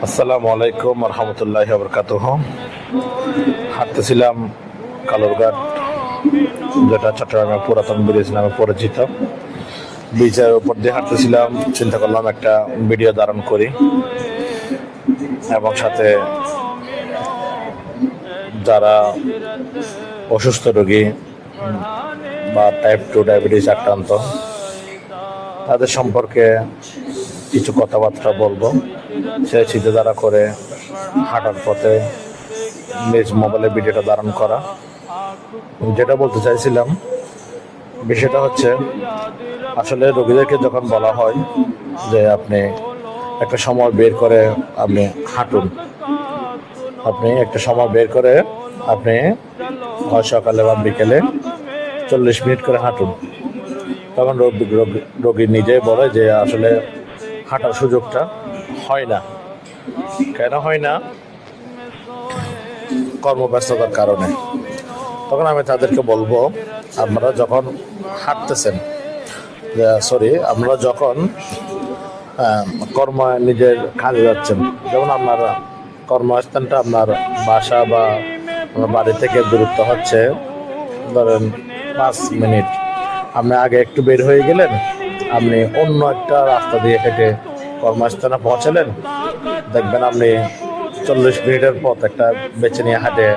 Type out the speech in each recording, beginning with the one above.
আসসালামু আলাইকুম রহমতুল্লাহি বরকাতুহ। হাঁটতেছিলাম কালুরঘাট, যেটা চট্টগ্রামের পুরাতন ব্রিজ নামে পরিচিত। ব্রিজের উপর দিয়ে হাঁটতেছিলাম, চিন্তা করলাম একটা ভিডিও ধারণ করি এবং সাথে যারা অসুস্থ রোগী বা টাইপ 2 ডায়াবেটিস আক্রান্ত তাদের সম্পর্কে কিছু কথাবার্তা বলবো। সেই চিন্তাধারা করে হাঁটার পথে নিজ মোবাইলে ভিডিওটা ধারণ করা। যেটা বলতে চাইছিলাম, বিষয়টা হচ্ছে আসলে রোগীদেরকে যখন বলা হয় যে আপনি একটা সময় বের করে আপনি হাঁটুন, আপনি একটা সময় বের করে আপনি হয় সকালে বা বিকেলে 40 মিনিট করে হাঁটুন, তখন রোগী নিজেই বলে যে আসলে হাঁটার সুযোগটা হয় না। কেন হয় না? কর্মব্যস্ততার কারণে। তখন আমি তাদেরকে বলবো, আপনারা যখন হাঁটতেছেন, আপনারা যখন নিজের কাজে যাচ্ছেন, যেমন আপনার কর্মস্থানটা আপনার বাসা বা আপনার বাড়ি থেকে দূরত্ব হচ্ছে ধরেন 5 মিনিট, আপনি আগে একটু বের হয়ে গেলেন, আপনি অন্য একটা রাস্তা দিয়ে হেঁটে কর্মস্থানে পৌঁছালেন, দেখবেন আপনি 40 মিনিটের পথ একটা বেছে নিয়ে হাঁটে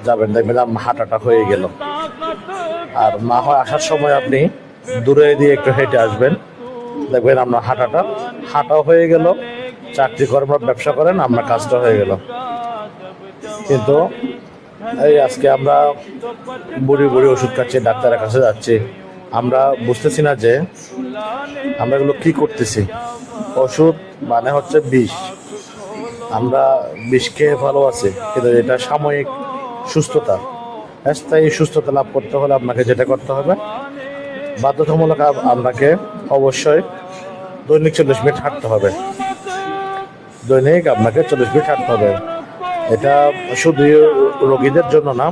যাবেন, দেখবেন আপনার হাঁটাটা হয়ে গেল। আর না হয় আসার সময় আপনি দূরে দিয়ে একটু হেঁটে আসবেন, দেখবেন আপনার হাঁটাও হয়ে গেল। চাকরি করেন বা ব্যবসা করেন, আপনার কাজটা হয়ে গেল। কিন্তু এই আজকে আমরা বুড়ি ওষুধ খাচ্ছি, ডাক্তারের কাছে যাচ্ছি, আমরা বুঝতেছি না যে আমরা এগুলো কি করতেছি। ওষুধ মানে হচ্ছে বিষ, আমরা বিষ খেয়ে ভালো আছি, কিন্তু এটা সাময়িক সুস্থতা। স্থায়ী সুস্থতা লাভ করতে হলে আপনাকে যেটা করতে হবে, বাধ্যতামূলক আপনাকে অবশ্যই দৈনিক 40 মিনিট হাঁটতে হবে। দৈনিক আপনাকে 40 মিনিট হাঁটতে হবে। এটা শুধু রোগীদের জন্য না,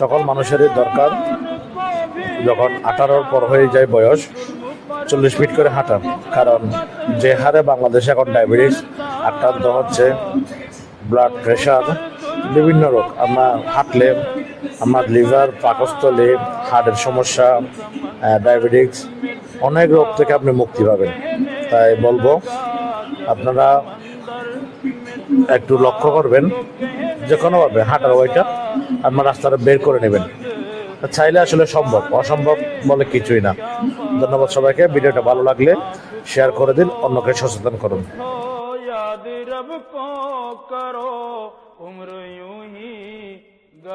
সকল মানুষেরই দরকার। যখন 18 পর হয়ে যায় বয়স, 40 মিনিট করে হাঁটা। কারণ যে হারে বাংলাদেশে এখন ডায়াবেটিস আক্রান্ত হচ্ছে, ব্লাড প্রেশার, বিভিন্ন রোগ, আপনার হাঁটলে আমার লিভার, পাকস্থলী, হার্টের সমস্যা, ডায়াবেটিস, অনেক রোগ থেকে আপনি মুক্তি পাবেন। তাই বলবো, আপনারা একটু লক্ষ্য করবেন, যে কোনোভাবে হাঁটার ওইটা আপনার রাস্তাটা বের করে নেবেন। চাইলে আসলে সম্ভব, অসম্ভব বলে কিছুই না। ধন্যবাদ সবাইকে। ভিডিওটা ভালো লাগলে শেয়ার করে দিন, অন্যকে সচেতন করুন।